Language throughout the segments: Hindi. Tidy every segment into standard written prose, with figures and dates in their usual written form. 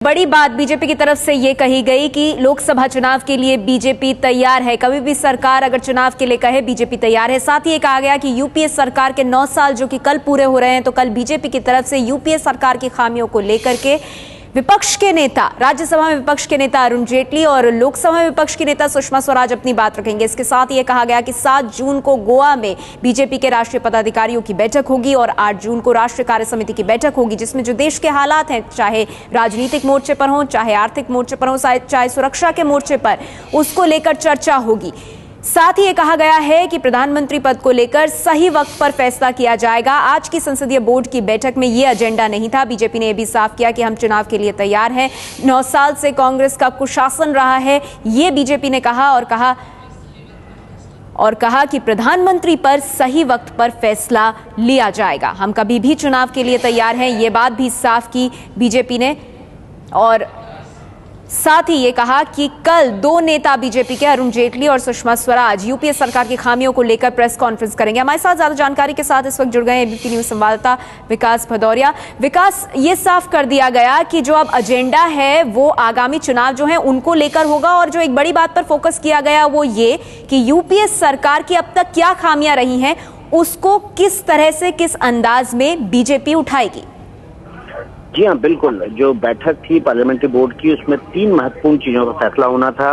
बड़ी बात बीजेपी की तरफ से ये कही गई कि लोकसभा चुनाव के लिए बीजेपी तैयार है। कभी भी सरकार अगर चुनाव के लिए कहे बीजेपी तैयार है। साथ ही ये कहा गया कि यूपीए सरकार के 9 साल जो कि कल पूरे हो रहे हैं, तो कल बीजेपी की तरफ से यूपीए सरकार की खामियों को लेकर के विपक्ष के नेता, राज्यसभा में विपक्ष के नेता अरुण जेटली और लोकसभा में विपक्ष की नेता सुषमा स्वराज अपनी बात रखेंगे। इसके साथ ये कहा गया कि 7 जून को गोवा में बीजेपी के राष्ट्रीय पदाधिकारियों की बैठक होगी और 8 जून को राष्ट्रीय कार्य समिति की बैठक होगी, जिसमें जो देश के हालात हैं, चाहे राजनीतिक मोर्चे पर हो, चाहे आर्थिक मोर्चे पर हो, चाहे सुरक्षा के मोर्चे पर, उसको लेकर चर्चा होगी। साथ ही ये कहा गया है कि प्रधानमंत्री पद को लेकर सही वक्त पर फैसला किया जाएगा। आज की संसदीय बोर्ड की बैठक में ये एजेंडा नहीं था। बीजेपी ने यह भी साफ किया कि हम चुनाव के लिए तैयार हैं। 9 साल से कांग्रेस का कुशासन रहा है, ये बीजेपी ने कहा और कहा कि प्रधानमंत्री पर सही वक्त पर फैसला लिया जाएगा। हम कभी भी चुनाव के लिए तैयार हैं, ये बात भी साफ की बीजेपी ने। और साथ ही ये कहा कि कल 2 नेता बीजेपी के, अरुण जेटली और सुषमा स्वराज, यूपीए सरकार की खामियों को लेकर प्रेस कॉन्फ्रेंस करेंगे। हमारे साथ ज्यादा जानकारी के साथ इस वक्त जुड़ गए एबीपी न्यूज संवाददाता विकास भदौरिया। विकास, ये साफ कर दिया गया कि जो अब एजेंडा है वो आगामी चुनाव जो है उनको लेकर होगा, और जो एक बड़ी बात पर फोकस किया गया वो ये कि यूपीए सरकार की अब तक क्या खामियां रही हैं, उसको किस तरह से, किस अंदाज में बीजेपी उठाएगी। जी हाँ, बिल्कुल। जो बैठक थी पार्लियामेंट्री बोर्ड की, उसमें 3 महत्वपूर्ण चीजों का फैसला होना था।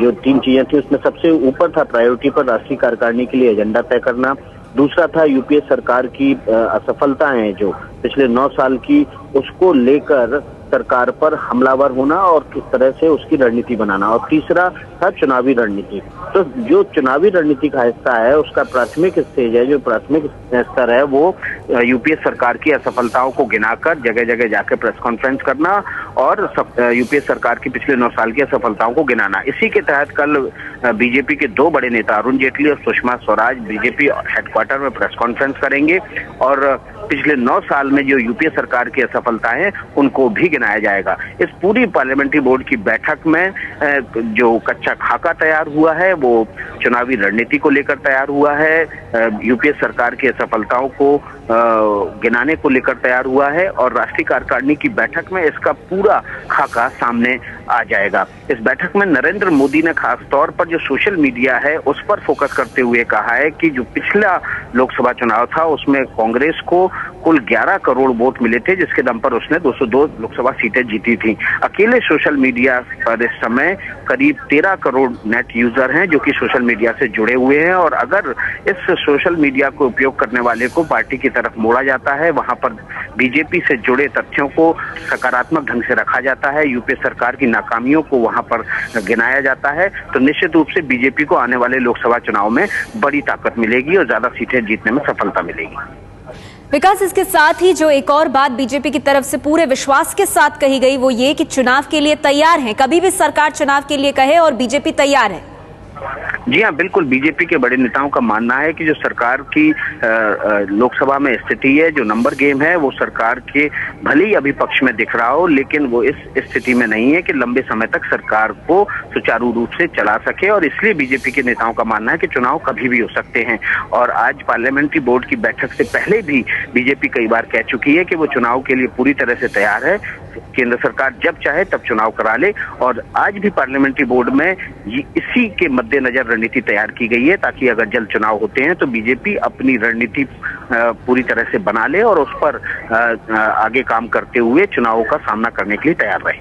जो 3 चीजें थी उसमें सबसे ऊपर था प्रायोरिटी पर राष्ट्रीय कार्यकारिणी के लिए एजेंडा तय करना। दूसरा था यूपीए सरकार की असफलताएं जो पिछले 9 साल की, उसको लेकर सरकार पर हमलावर होना और किस तरह से उसकी रणनीति बनाना। और तीसरा था चुनावी रणनीति। तो जो चुनावी रणनीति का हिस्सा है उसका प्राथमिक स्टेज है, जो प्राथमिक स्तर है, वो यूपीए सरकार की असफलताओं को गिनाकर जगह जगह जाकर प्रेस कॉन्फ्रेंस करना और यूपीए सरकार की पिछले 9 साल की असफलताओं को गिनाना। इसी के तहत कल बीजेपी के 2 बड़े नेता अरुण जेटली और सुषमा स्वराज बीजेपी हेडक्वार्टर में प्रेस कॉन्फ्रेंस करेंगे और पिछले 9 साल में जो यूपीए सरकार की असफलताएं हैं उनको भी गिनाया जाएगा। इस पूरी पार्लियामेंट्री बोर्ड की बैठक में जो कच्चा खाका तैयार हुआ है वो चुनावी रणनीति को लेकर तैयार हुआ है, यूपीए सरकार की असफलताओं को गिनाने को लेकर तैयार हुआ है और राष्ट्रीय कार्यकारिणी की बैठक में इसका पूरा खाका सामने आ जाएगा। इस बैठक में नरेंद्र मोदी ने खास तौर पर जो सोशल मीडिया है उस पर फोकस करते हुए कहा है कि जो पिछला लोकसभा चुनाव था उसमें कांग्रेस को कुल 11 करोड़ वोट मिले थे, जिसके दम पर उसने 202 लोकसभा सीटें जीती थी। अकेले सोशल मीडिया पर इस समय करीब 13 करोड़ नेट यूजर हैं जो कि सोशल मीडिया से जुड़े हुए हैं, और अगर इस सोशल मीडिया को उपयोग करने वाले को पार्टी की तरफ मोड़ा जाता है, वहां पर बीजेपी से जुड़े तथ्यों को सकारात्मक ढंग से रखा जाता है, यूपीए सरकार की नाकामियों को वहां पर गिनाया जाता है, तो निश्चित रूप से बीजेपी को आने वाले लोकसभा चुनाव में बड़ी ताकत मिलेगी और ज्यादा सीटें जीतने में सफलता मिलेगी। विकास, इसके साथ ही जो एक और बात बीजेपी की तरफ से पूरे विश्वास के साथ कही गई वो ये कि चुनाव के लिए तैयार हैं। कभी भी सरकार चुनाव के लिए कहे और बीजेपी तैयार है। जी हाँ, बिल्कुल। बीजेपी के बड़े नेताओं का मानना है कि जो सरकार की लोकसभा में स्थिति है, जो नंबर गेम है, वो सरकार के भले ही अभी पक्ष में दिख रहा हो, लेकिन वो इस स्थिति में नहीं है कि लंबे समय तक सरकार को सुचारू रूप से चला सके, और इसलिए बीजेपी के नेताओं का मानना है कि चुनाव कभी भी हो सकते हैं। और आज पार्लियामेंट्री बोर्ड की बैठक से पहले भी बीजेपी कई बार कह चुकी है कि वो चुनाव के लिए पूरी तरह से तैयार है, केंद्र सरकार जब चाहे तब चुनाव करा ले। और आज भी पार्लियामेंट्री बोर्ड में इसी के मद्देनजर रणनीति तैयार की गई है ताकि अगर जल्द चुनाव होते हैं तो बीजेपी अपनी रणनीति पूरी तरह से बना ले और उस पर आगे काम करते हुए चुनावों का सामना करने के लिए तैयार रहे।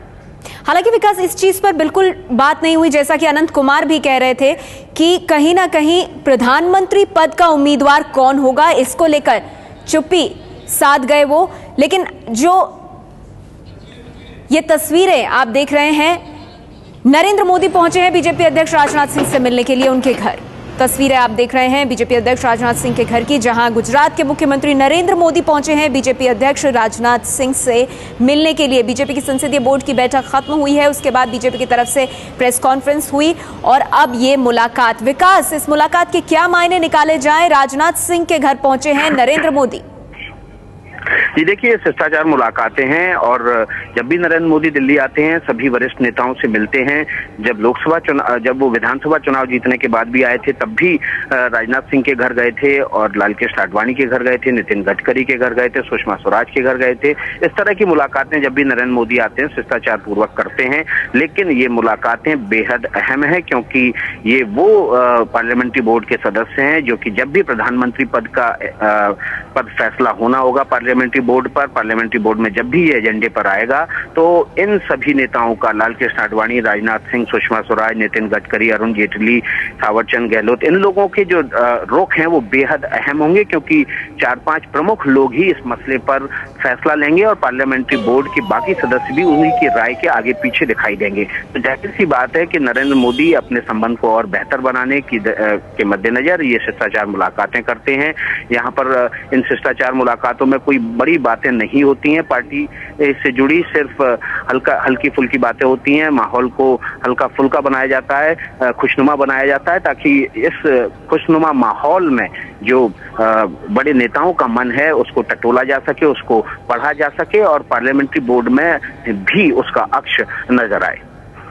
हालांकि विकास, इस चीज पर बिल्कुल बात नहीं हुई, जैसा कि अनंत कुमार भी कह रहे थे कि कहीं ना कहीं प्रधानमंत्री पद का उम्मीदवार कौन होगा, इसको लेकर चुप्पी साध गए वो। लेकिन जो ये तस्वीरें आप देख रहे हैं, नरेंद्र मोदी पहुंचे हैं बीजेपी अध्यक्ष राजनाथ सिंह से मिलने के लिए उनके घर। तस्वीरें आप देख रहे हैं बीजेपी अध्यक्ष राजनाथ सिंह के घर की, जहां गुजरात के मुख्यमंत्री नरेंद्र मोदी पहुंचे हैं बीजेपी अध्यक्ष राजनाथ सिंह से मिलने के लिए। बीजेपी की संसदीय बोर्ड की बैठक खत्म हुई है, उसके बाद बीजेपी की तरफ से प्रेस कॉन्फ्रेंस हुई और अब ये मुलाकात। विकास, इस मुलाकात के क्या मायने निकाले जाएं? राजनाथ सिंह के घर पहुंचे हैं नरेंद्र मोदी। जी देखिए, शिष्टाचार मुलाकातें हैं और जब भी नरेंद्र मोदी दिल्ली आते हैं सभी वरिष्ठ नेताओं से मिलते हैं। जब वो विधानसभा चुनाव जीतने के बाद भी आए थे तब भी राजनाथ सिंह के घर गए थे और लालकृष्ण आडवाणी के घर गए थे, नितिन गडकरी के घर गए थे, सुषमा स्वराज के घर गए थे। इस तरह की मुलाकातें जब भी नरेंद्र मोदी आते हैं शिष्टाचार पूर्वक करते हैं। लेकिन ये मुलाकातें बेहद अहम है क्योंकि ये वो पार्लियामेंट्री बोर्ड के सदस्य हैं जो कि जब भी प्रधानमंत्री पद फैसला होना होगा पार्लियामेंट्री बोर्ड में जब भी ये एजेंडे पर आएगा तो इन सभी नेताओं का, लालकृष्ण आडवाणी, राजनाथ सिंह, सुषमा स्वराज, नितिन गडकरी, अरुण जेटली, थावरचंद गहलोत, इन लोगों के जो रुख हैं वो बेहद अहम होंगे क्योंकि 4-5 प्रमुख लोग ही इस मसले पर फैसला लेंगे और पार्लियामेंट्री बोर्ड के बाकी सदस्य भी उन्हीं की राय के आगे पीछे दिखाई देंगे। तो जाहिर सी बात है कि नरेंद्र मोदी अपने संबंध को और बेहतर बनाने के मद्देनजर ये शिष्टाचार मुलाकातें करते हैं। यहाँ पर इन शिष्टाचार मुलाकातों में कोई बड़ी बातें नहीं होती हैं पार्टी से जुड़ी, सिर्फ हल्की फुल्की बातें होती हैं। माहौल को हल्का फुल्का बनाया जाता है, खुशनुमा बनाया जाता है ताकि इस खुशनुमा माहौल में जो बड़े नेताओं का मन है उसको टटोला जा सके, उसको पढ़ा जा सके और पार्लियामेंट्री बोर्ड में भी उसका अक्ष नजर आए।